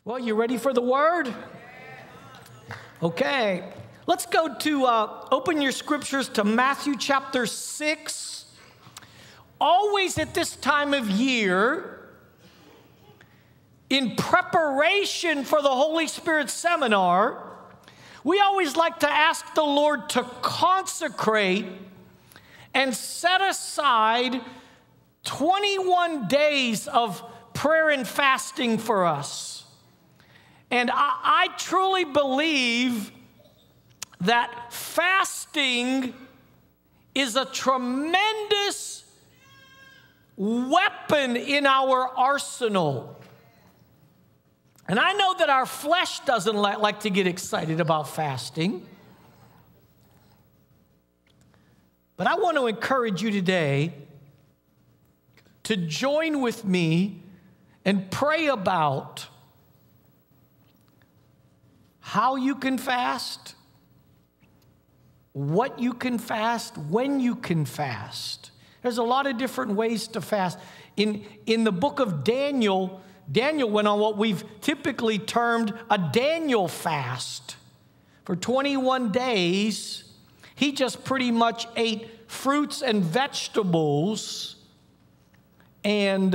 Well, you ready for the word? Okay. Let's go to, open your scriptures to Matthew chapter 6. Always at this time of year, in preparation for the Holy Spirit seminar, we always like to ask the Lord to consecrate and set aside 21 days of prayer and fasting for us. And I truly believe that fasting is a tremendous weapon in our arsenal. And I know that our flesh doesn't like to get excited about fasting. But I want to encourage you today to join with me and pray about how you can fast, what you can fast, when you can fast. There's a lot of different ways to fast. In the book of Daniel, Daniel went on what we've typically termed a Daniel fast. For 21 days, he just pretty much ate fruits and vegetables. And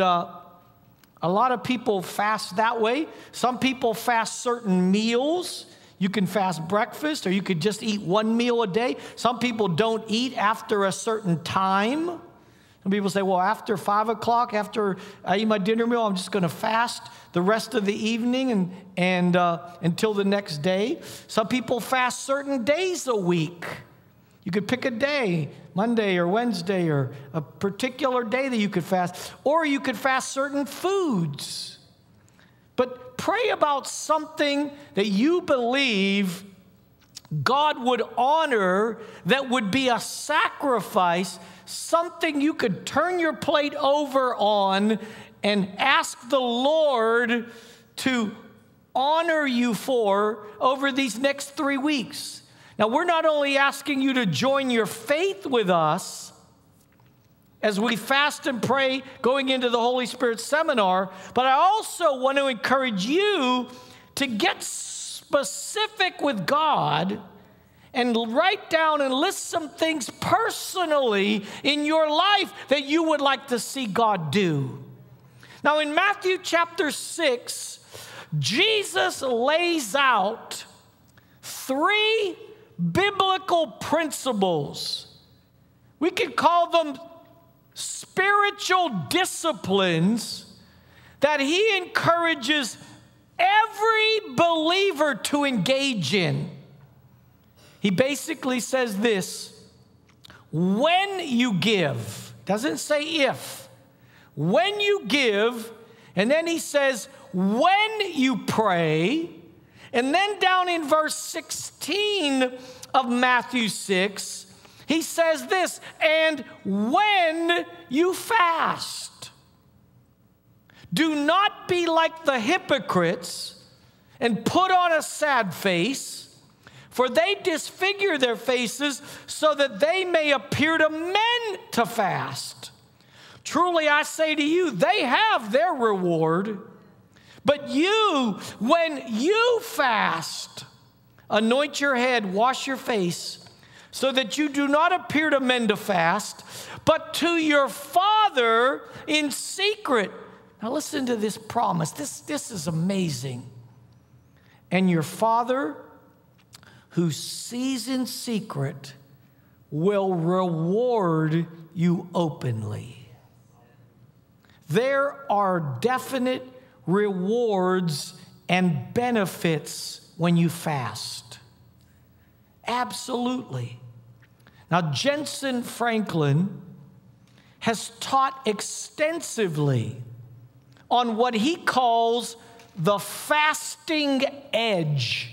a lot of people fast that way. Some people fast certain meals. You can fast breakfast, or you could just eat one meal a day. Some people don't eat after a certain time. Some people say, well, after 5 o'clock, after I eat my dinner meal, I'm just going to fast the rest of the evening and until the next day. Some people fast certain days a week. You could pick a day, Monday or Wednesday, or a particular day that you could fast. Or you could fast certain foods. But pray about something that you believe God would honor, that would be a sacrifice, something you could turn your plate over on and ask the Lord to honor you for over these next 3 weeks. Now, we're not only asking you to join your faith with us as we fast and pray going into the Holy Spirit seminar, but I also want to encourage you to get specific with God and write down and list some things personally in your life that you would like to see God do. Now, in Matthew chapter 6, Jesus lays out 3 biblical principles. We could call them spiritual disciplines that he encourages every believer to engage in. He basically says this: when you give, doesn't say if, when you give, and then he says when you pray, and then down in verse 16 of Matthew 6, he says this, and when you fast, do not be like the hypocrites and put on a sad face, for they disfigure their faces so that they may appear to men to fast. Truly I say to you, they have their reward. But you, when you fast, anoint your head, wash your face, so that you do not appear to men to fast, but to your Father in secret. Now listen to this promise. This is amazing. And your Father who sees in secret will reward you openly. There are definite rewards and benefits when you fast. Absolutely. Now, Jensen Franklin has taught extensively on what he calls the fasting edge.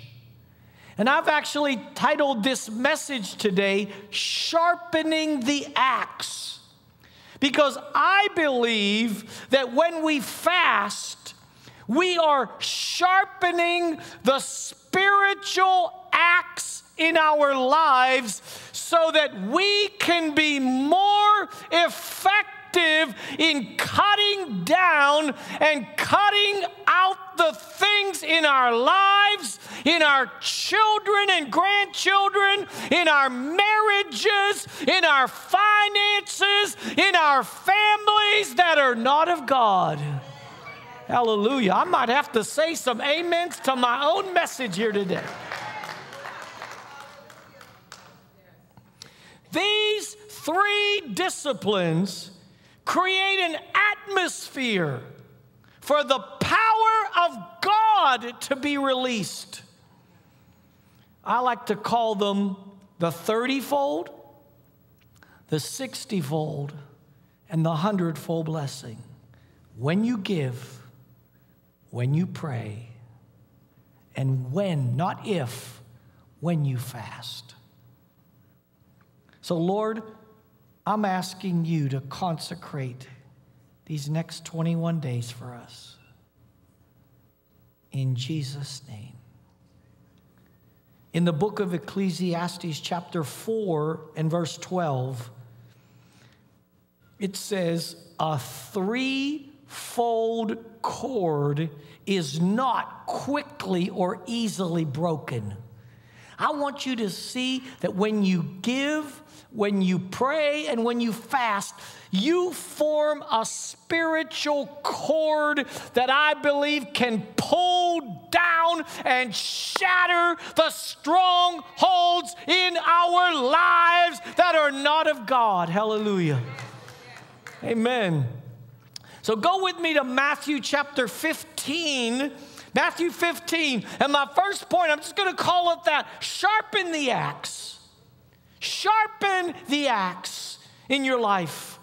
And I've actually titled this message today, Sharpening the Axe. Because I believe that when we fast, we are sharpening the spiritual axe in our lives so that we can be more effective effective in cutting down and cutting out the things in our lives, in our children and grandchildren, in our marriages, in our finances, in our families that are not of God. Hallelujah. I might have to say some amens to my own message here today. These three disciplines create an atmosphere for the power of God to be released. I like to call them the 30-fold, the 60-fold, and the 100-fold blessing. When you give, when you pray, and when, not if, when you fast. So, Lord, I'm asking you to consecrate these next 21 days for us. In Jesus' name. In the book of Ecclesiastes, chapter 4 and verse 12, it says, a threefold cord is not quickly or easily broken. I want you to see that when you give, when you pray, and when you fast, you form a spiritual cord that I believe can pull down and shatter the strongholds in our lives that are not of God. Hallelujah. Amen. So go with me to Matthew chapter 15. Matthew 15. And my first point, I'm just going to call it that. Sharpen the axe. Sharpen the axe in your life.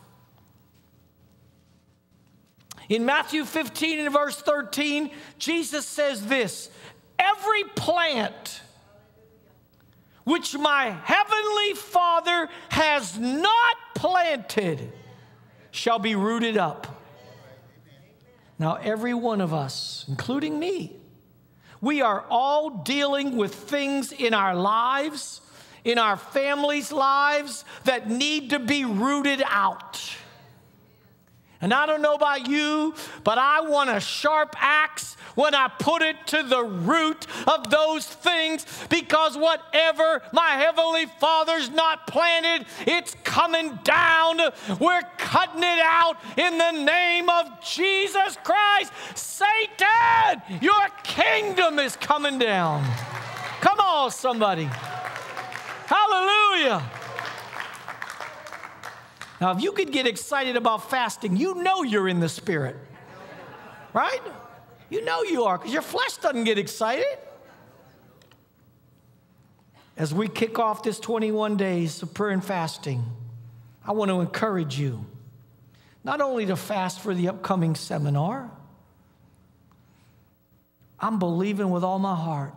In Matthew 15 and verse 13, Jesus says this, every plant which my heavenly Father has not planted shall be rooted up. Now, every one of us, including me, we are all dealing with things in our lives, in our families' lives that need to be rooted out. And I don't know about you, but I want a sharp axe when I put it to the root of those things, because whatever my Heavenly Father's not planted, it's coming down. We're cutting it out in the name of Jesus Christ. Satan, your kingdom is coming down. Come on, somebody. Hallelujah. Now, if you could get excited about fasting, you know you're in the Spirit, right? You know you are, because your flesh doesn't get excited. As we kick off this 21 days of prayer and fasting, I want to encourage you not only to fast for the upcoming seminar. I'm believing with all my heart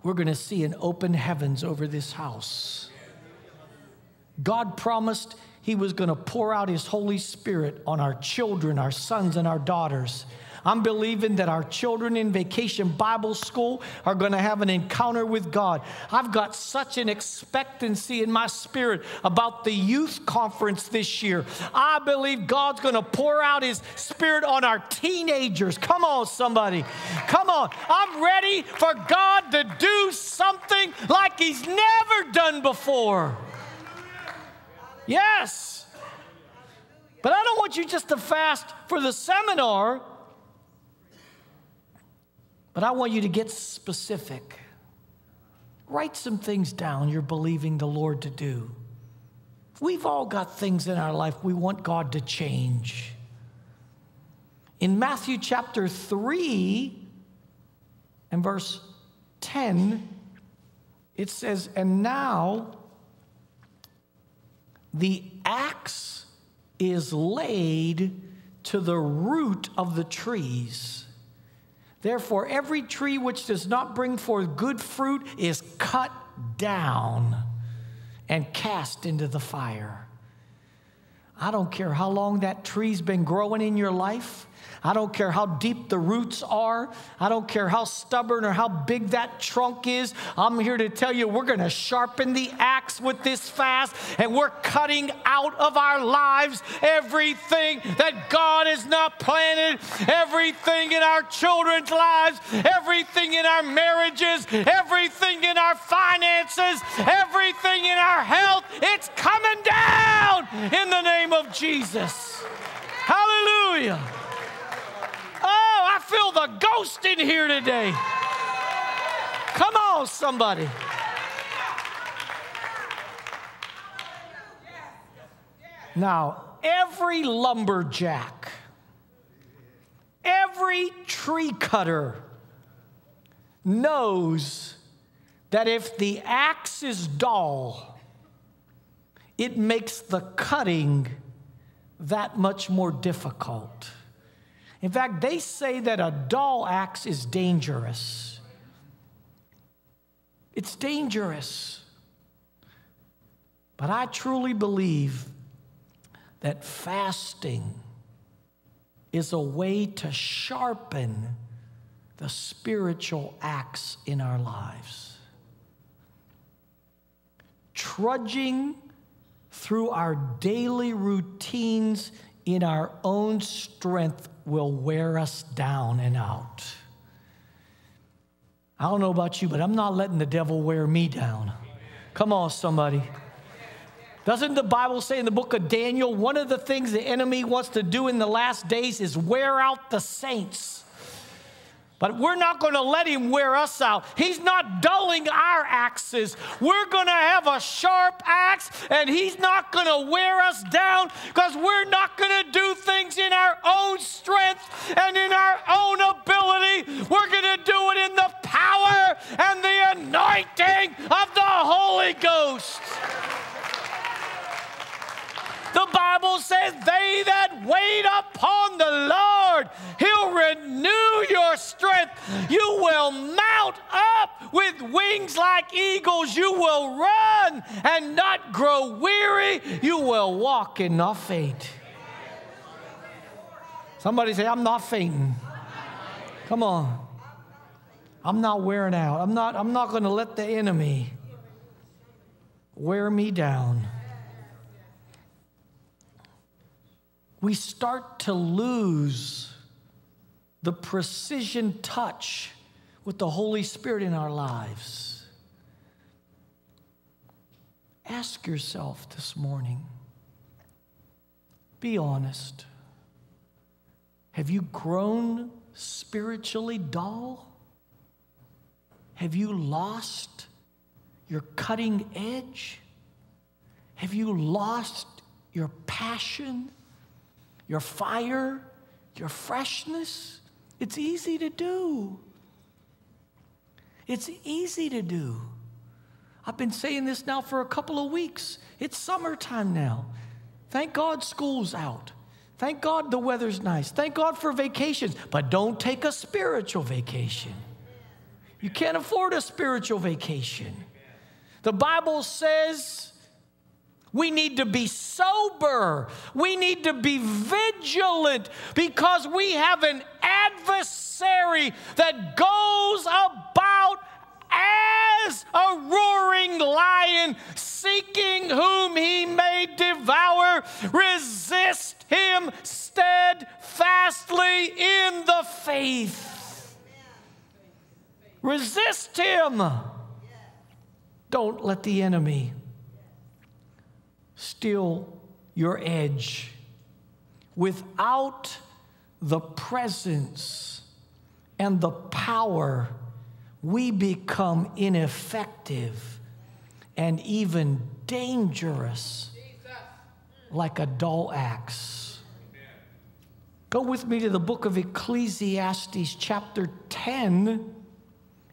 we're going to see an open heavens over this house. God promised He was going to pour out His Holy Spirit on our children, our sons, and our daughters. I'm believing that our children in Vacation Bible School are going to have an encounter with God. I've got such an expectancy in my spirit about the youth conference this year. I believe God's going to pour out His Spirit on our teenagers. Come on, somebody. Come on. I'm ready for God to do something like He's never done before. Yes. But I don't want you just to fast for the seminar, but I want you to get specific. Write some things down you're believing the Lord to do. We've all got things in our life we want God to change. In Matthew chapter 3 and verse 10, it says, and now the axe is laid to the root of the trees. Therefore, every tree which does not bring forth good fruit is cut down and cast into the fire. I don't care how long that tree's been growing in your life. I don't care how deep the roots are. I don't care how stubborn or how big that trunk is. I'm here to tell you we're going to sharpen the axe with this fast, and we're cutting out of our lives everything that God has not planted, everything in our children's lives, everything in our marriages, everything in our finances, everything in our health. It's coming down in the name of Jesus. Hallelujah. Oh, I feel the ghost in here today. Come on, somebody. Now, every lumberjack, every tree cutter knows that if the axe is dull, it makes the cutting that much more difficult. In fact, they say that a dull axe is dangerous. It's dangerous. But I truly believe that fasting is a way to sharpen the spiritual axe in our lives. Trudging through our daily routines in our own strength will wear us down and out. I don't know about you, but I'm not letting the devil wear me down. Come on, somebody. Doesn't the Bible say in the book of Daniel, one of the things the enemy wants to do in the last days is wear out the saints? But we're not going to let him wear us out. He's not dulling our axes. We're going to have a sharp axe, and he's not going to wear us down, because we're not going to do things in our own strength and in our own ability. We're going to do it in the power and the anointing of the Holy Ghost. The Bible says, they that wait upon the Lord, he'll renew your strength. You will mount up with wings like eagles. You will run and not grow weary. You will walk and not faint. Somebody say, I'm not fainting. Come on. I'm not wearing out. I'm not going to let the enemy wear me down. We start to lose the precision touch with the Holy Spirit in our lives. Ask yourself this morning, be honest. Have you grown spiritually dull? Have you lost your cutting edge? Have you lost your passion? Your fire, your freshness? It's easy to do. It's easy to do. I've been saying this now for a couple of weeks. It's summertime now. Thank God school's out. Thank God the weather's nice. Thank God for vacations. But don't take a spiritual vacation. You can't afford a spiritual vacation. The Bible says we need to be sober. We need to be vigilant, because we have an adversary that goes about as a roaring lion, seeking whom he may devour. Resist him steadfastly in the faith. Resist him. Don't let the enemy steal your edge. Without the presence and the power, we become ineffective and even dangerous, like a dull axe. Go with me to the book of Ecclesiastes, chapter 10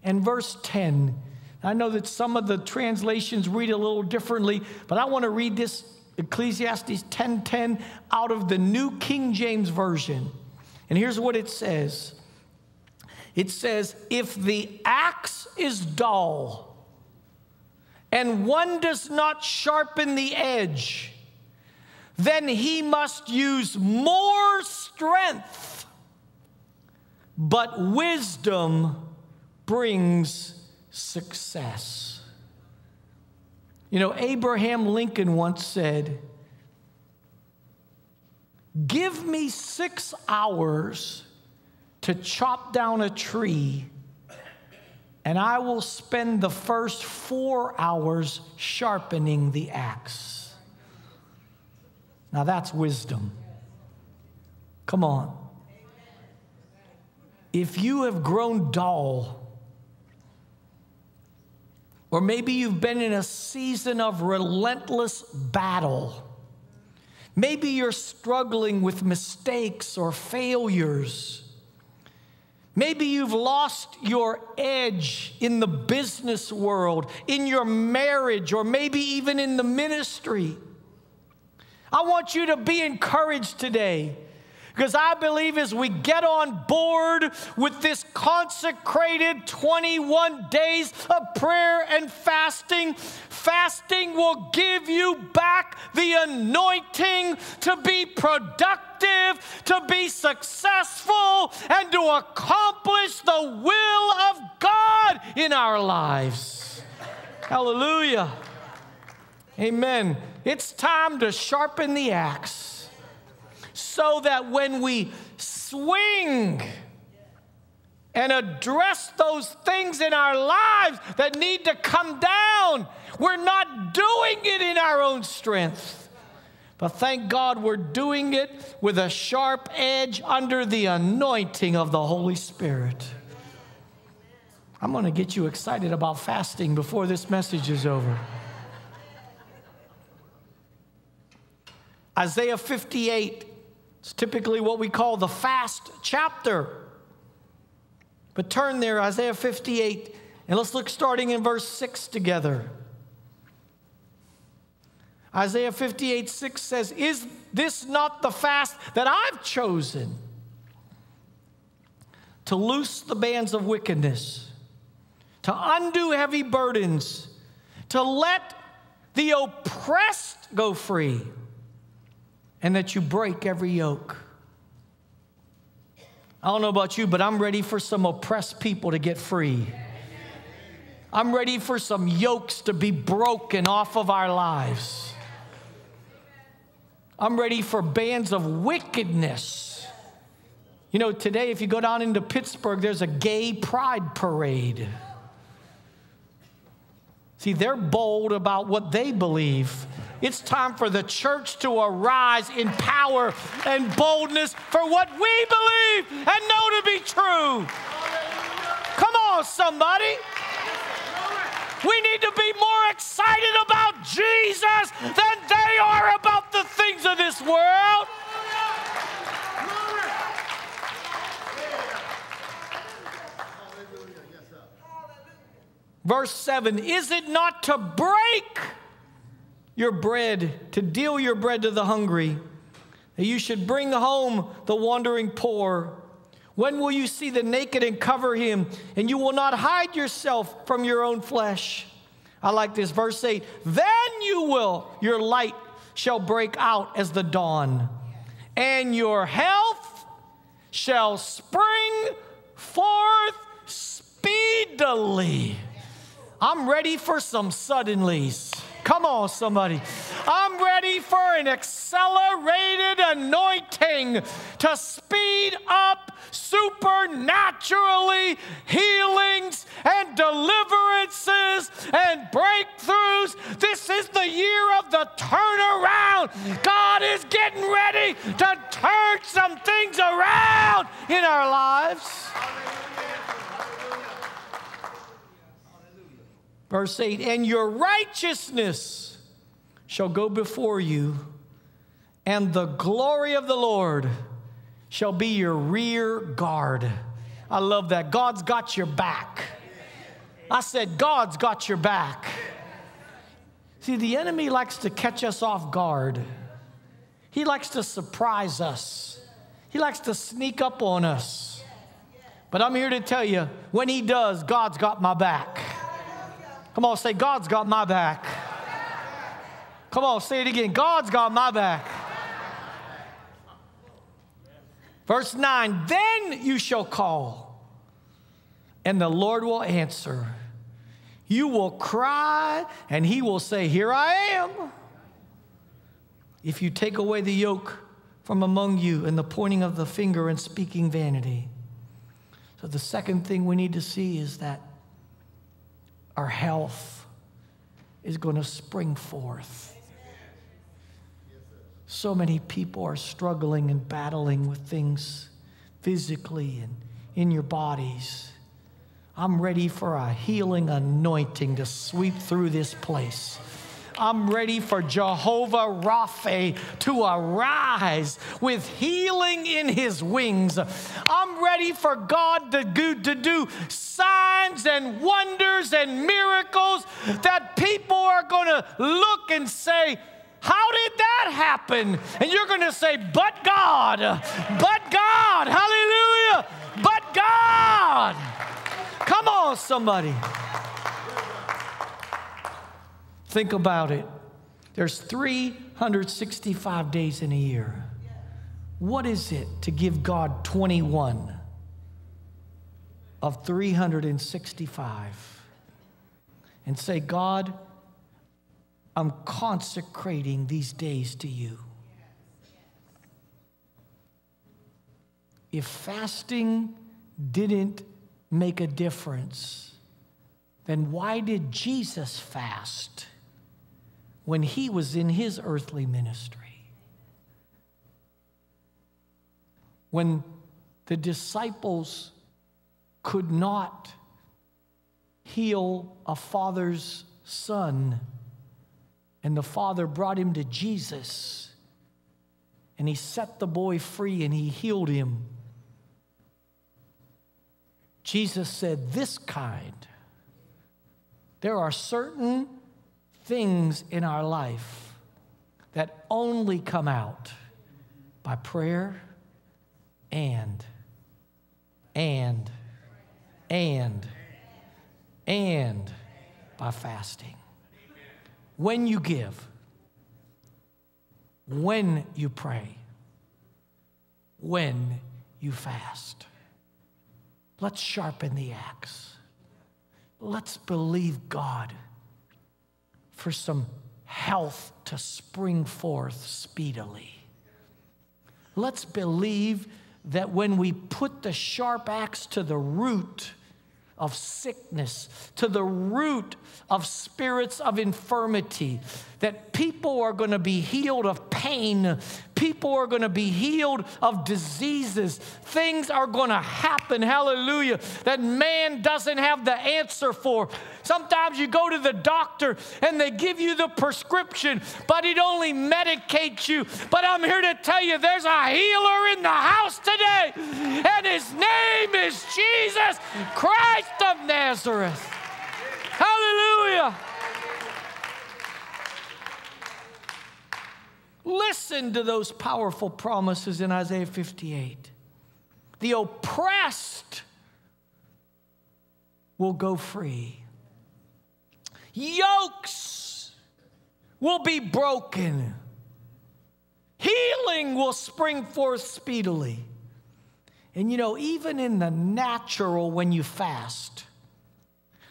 and verse 10. I know that some of the translations read a little differently, but I want to read this Ecclesiastes 10:10 out of the New King James Version. And here's what it says. It says, if the axe is dull and one does not sharpen the edge, then he must use more strength but wisdom brings success. You know, Abraham Lincoln once said, "Give me 6 hours to chop down a tree, and I will spend the first 4 hours sharpening the axe." Now that's wisdom. Come on. If you have grown dull, or maybe you've been in a season of relentless battle, maybe you're struggling with mistakes or failures, maybe you've lost your edge in the business world, in your marriage, or maybe even in the ministry, I want you to be encouraged today. Because I believe as we get on board with this consecrated 21 days of prayer and fasting, fasting will give you back the anointing to be productive, to be successful, and to accomplish the will of God in our lives. Hallelujah. Amen. It's time to sharpen the axe, so that when we swing and address those things in our lives that need to come down, we're not doing it in our own strength. But thank God we're doing it with a sharp edge under the anointing of the Holy Spirit. I'm going to get you excited about fasting before this message is over. Isaiah 58. It's typically what we call the fast chapter. But turn there, Isaiah 58, and let's look starting in verse 6 together. Isaiah 58:6 says, "Is this not the fast that I've chosen? To loose the bands of wickedness, to undo heavy burdens, to let the oppressed go free, and that you break every yoke." I don't know about you, but I'm ready for some oppressed people to get free. I'm ready for some yokes to be broken off of our lives. I'm ready for bands of wickedness. You know, today, if you go down into Pittsburgh, there's a gay pride parade. See, they're bold about what they believe. It's time for the church to arise in power and boldness for what we believe and know to be true. Come on, somebody. We need to be more excited about Jesus than they are about the things of this world. Verse 7, "Is it not to break your bread, to deal your bread to the hungry, that you should bring home the wandering poor? When will you see the naked and cover him, and you will not hide yourself from your own flesh?" I like this, verse 8, "Then your light shall break out as the dawn, and your health shall spring forth speedily." I'm ready for some suddenlies. Come on, somebody. I'm ready for an accelerated anointing to speed up supernaturally healings and deliverances and breakthroughs. This is the year of the turnaround. God is getting ready to turn some things around in our lives. Verse 8, "And your righteousness shall go before you, and the glory of the Lord shall be your rear guard." I love that. God's got your back. I said, God's got your back. See, the enemy likes to catch us off guard. He likes to surprise us. He likes to sneak up on us. But I'm here to tell you, when he does, God's got my back. Come on, say, God's got my back. Come on, say it again. God's got my back. Verse 9, then you shall call, and the Lord will answer. You will cry, and he will say, here I am. If you take away the yoke from among you and the pointing of the finger and speaking vanity. So the second thing we need to see is that our health is going to spring forth. So many people are struggling and battling with things physically and in your bodies. I'm ready for a healing anointing to sweep through this place. I'm ready for Jehovah Rapha to arise with healing in his wings. I'm ready for God to do signs and wonders and miracles that people are going to look and say, how did that happen? And you're going to say, but God, hallelujah, but God. Come on, somebody. Think about it. There's 365 days in a year. What is it to give God 21 of 365 and say, God, I'm consecrating these days to you? If fasting didn't make a difference, then why did Jesus fast when he was in his earthly ministry? When the disciples could not heal a father's son, and the father brought him to Jesus, and he set the boy free and he healed him, Jesus said, this kind. There are certain things in our life that only come out by prayer and by fasting. When you give, when you pray, when you fast. Let's sharpen the axe. Let's believe God for some health to spring forth speedily. Let's believe that when we put the sharp axe to the root of sickness, to the root of spirits of infirmity, that people are going to be healed of pain. People are going to be healed of diseases. Things are going to happen, hallelujah, that man doesn't have the answer for. Sometimes you go to the doctor and they give you the prescription, but it only medicates you. But I'm here to tell you there's a healer in the house today, and his name is Jesus Christ of Nazareth. Hallelujah. Listen to those powerful promises in Isaiah 58. The oppressed will go free. Yokes will be broken. Healing will spring forth speedily. And you know, even in the natural, when you fast,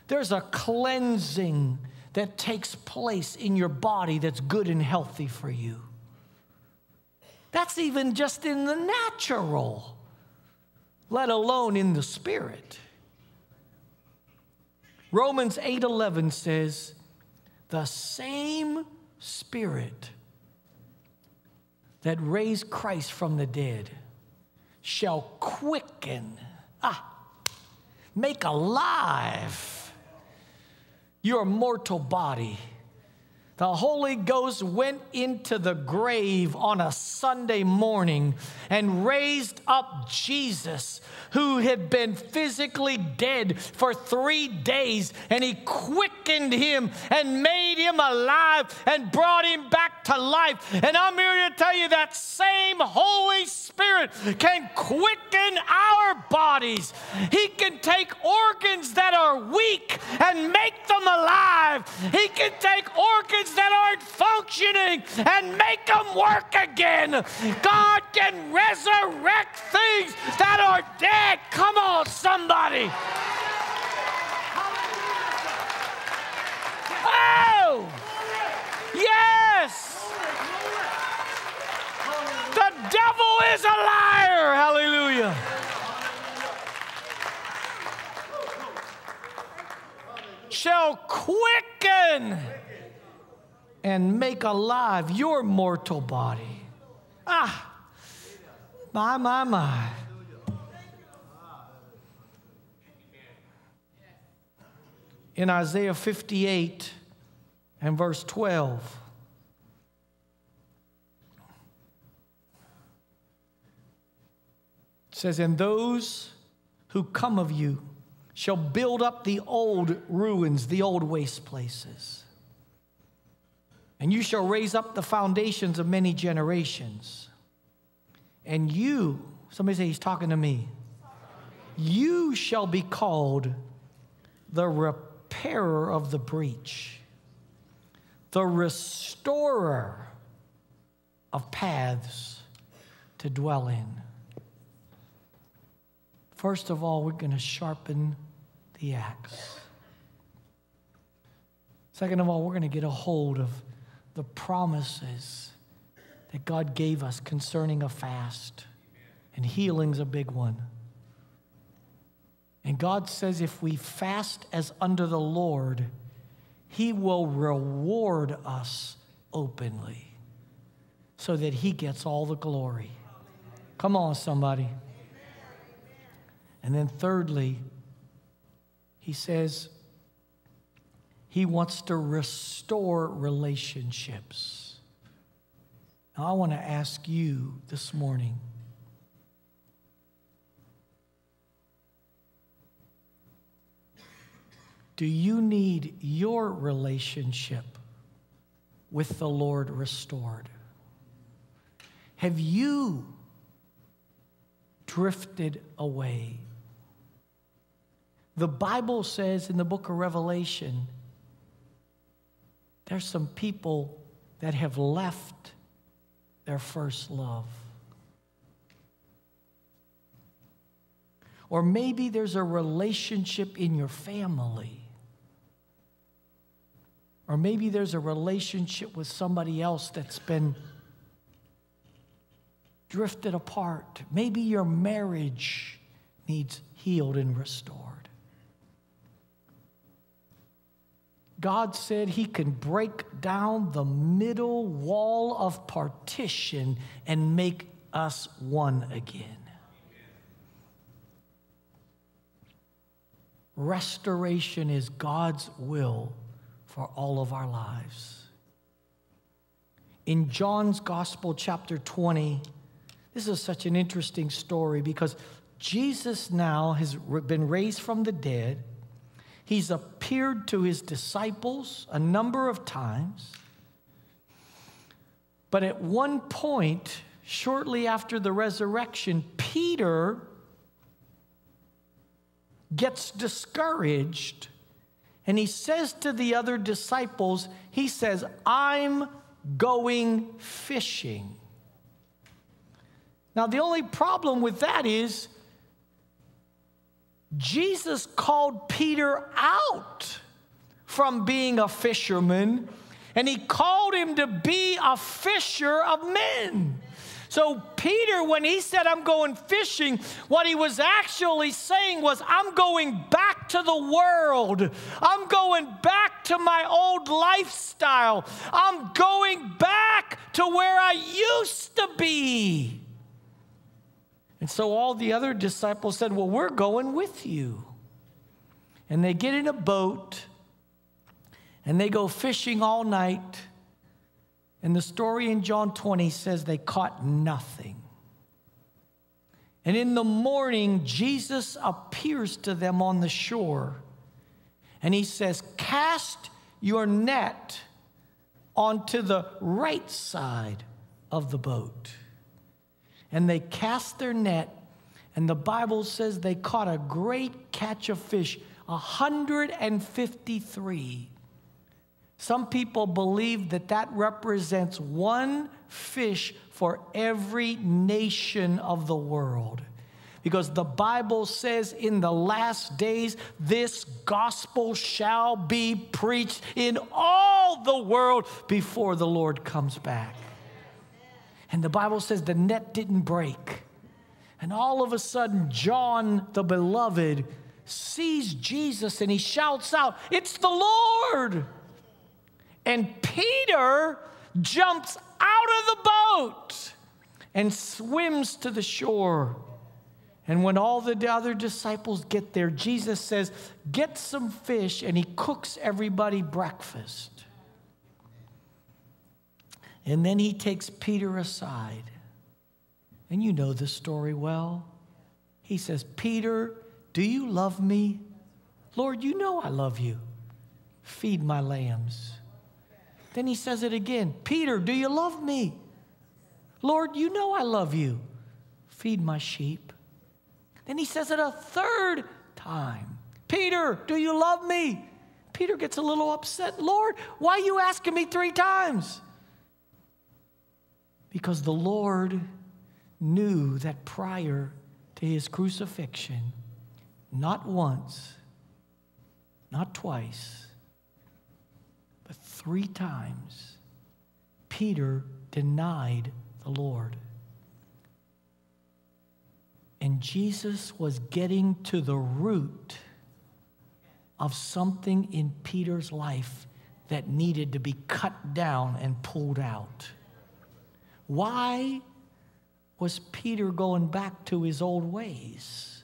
there's a cleansing that takes place in your body that's good and healthy for you. That's even just in the natural, let alone in the spirit. Romans 8:11 says, the same Spirit that raised Christ from the dead shall quicken, make alive your mortal body. The Holy Ghost went into the grave on a Sunday morning and raised up Jesus, who had been physically dead for 3 days, and he quickened him and made him alive and brought him back to life. And I'm here to tell you that same Holy Spirit can quicken our bodies. He can take organs that are weak and make them alive. He can take organs organs that aren't functioning and make them work again. God can resurrect things that are dead. Come on, somebody. Oh, yes. The devil is a liar. Hallelujah. Shall quicken and make alive your mortal body. Ah, my. In Isaiah 58 and verse 12, it says, and those who come of you shall build up the old ruins, the old waste places. And you shall raise up the foundations of many generations. And you, somebody say, he's talking to me. You shall be called the repairer of the breach, the restorer of paths to dwell in. First of all, we're going to sharpen the axe. Second of all, we're going to get a hold of the promises that God gave us concerning a fast. And healing's a big one. And God says if we fast as under the Lord, He will reward us openly so that He gets all the glory. Come on, somebody. And then thirdly, He says He wants to restore relationships. Now, I want to ask you this morning, do you need your relationship with the Lord restored? Have you drifted away? The Bible says in the book of Revelation, there's some people that have left their first love. Or maybe there's a relationship in your family. Or maybe there's a relationship with somebody else that's been drifted apart. Maybe your marriage needs healed and restored. God said He can break down the middle wall of partition and make us one again. Restoration is God's will for all of our lives. In John's Gospel, chapter 20, this is such an interesting story because Jesus now has been raised from the dead. He's appeared to His disciples a number of times. But at one point, shortly after the resurrection, Peter gets discouraged. And he says to the other disciples, he says, I'm going fishing. Now, the only problem with that is Jesus called Peter out from being a fisherman, and He called him to be a fisher of men. So Peter, when he said, I'm going fishing, what he was actually saying was, I'm going back to the world. I'm going back to my old lifestyle. I'm going back to where I used to be. And so all the other disciples said, well, we're going with you. And they get in a boat, and they go fishing all night. And the story in John 20 says they caught nothing. And in the morning, Jesus appears to them on the shore. And He says, cast your net onto the right side of the boat. And they cast their net, and the Bible says they caught a great catch of fish, 153. Some people believe that that represents one fish for every nation of the world. Because the Bible says in the last days, this gospel shall be preached in all the world before the Lord comes back. And the Bible says the net didn't break. And all of a sudden, John, the beloved, sees Jesus and he shouts out, "It's the Lord!" And Peter jumps out of the boat and swims to the shore. And when all the other disciples get there, Jesus says, "Get some fish," and he cooks everybody breakfast. And then he takes Peter aside. And you know the story well. He says, "Peter, do you love me?" "Lord, you know I love you. Feed my lambs." Then he says it again. "Peter, do you love me?" "Lord, you know I love you. Feed my sheep." Then he says it a third time. "Peter, do you love me?" Peter gets a little upset. "Lord, why are you asking me 3 times? Because the Lord knew that prior to his crucifixion, not once, not twice, but 3 times, Peter denied the Lord. And Jesus was getting to the root of something in Peter's life that needed to be cut down and pulled out. Why was Peter going back to his old ways?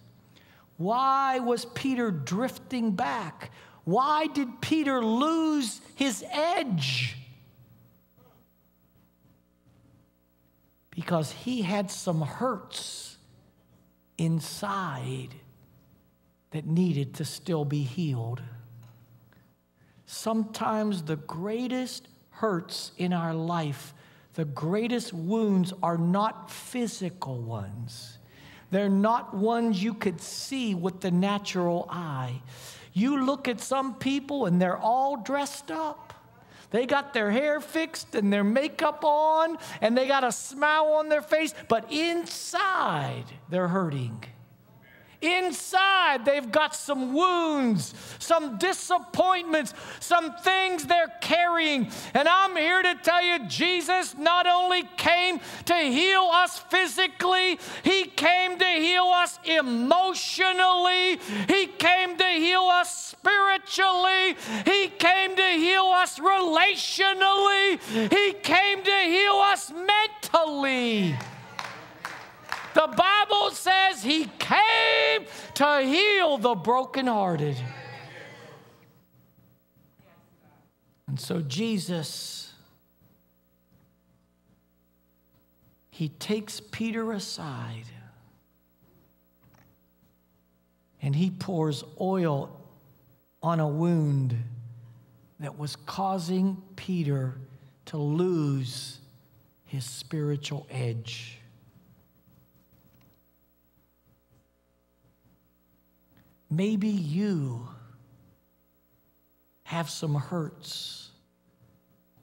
Why was Peter drifting back? Why did Peter lose his edge? Because he had some hurts inside that needed to still be healed. Sometimes the greatest hurts in our life, the greatest wounds, are not physical ones. They're not ones you could see with the natural eye. You look at some people and they're all dressed up. They got their hair fixed and their makeup on and they got a smile on their face, but inside they're hurting. Inside, they've got some wounds, some disappointments, some things they're carrying. And I'm here to tell you, Jesus not only came to heal us physically, he came to heal us emotionally. He came to heal us spiritually. He came to heal us relationally. He came to heal us mentally. The Bible says he came to heal the brokenhearted. And so Jesus, he takes Peter aside and he pours oil on a wound that was causing Peter to lose his spiritual edge. Maybe you have some hurts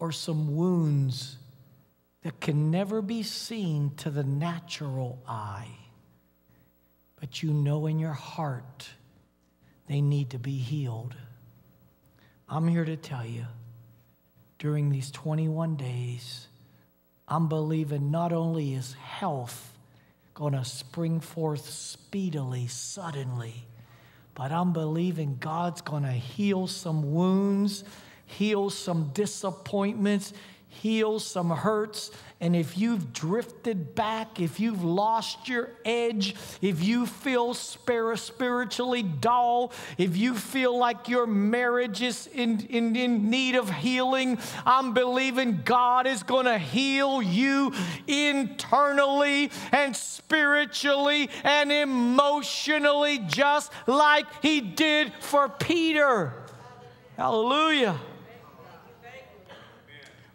or some wounds that can never be seen to the natural eye, but you know in your heart they need to be healed. I'm here to tell you, during these 21 days, I'm believing not only is health going to spring forth speedily, suddenly, but I'm believing God's going to heal some wounds, heal some disappointments, heal some hurts. And if you've drifted back, if you've lost your edge, if you feel spiritually dull, if you feel like your marriage is in need of healing, I'm believing God is going to heal you internally and spiritually and emotionally, just like he did for Peter. Hallelujah.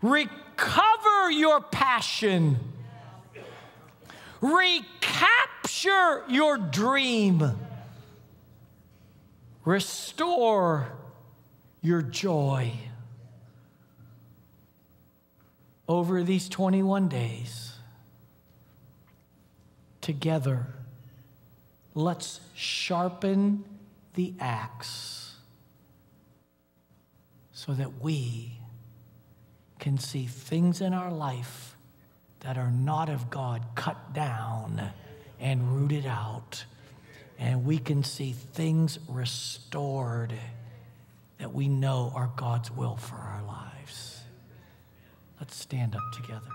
Recover your passion. Recapture your dream. Restore your joy. over these 21 days, together, let's sharpen the axe so that we can see things in our life that are not of God cut down and rooted out. And we can see things restored that we know are God's will for our lives. Let's stand up together.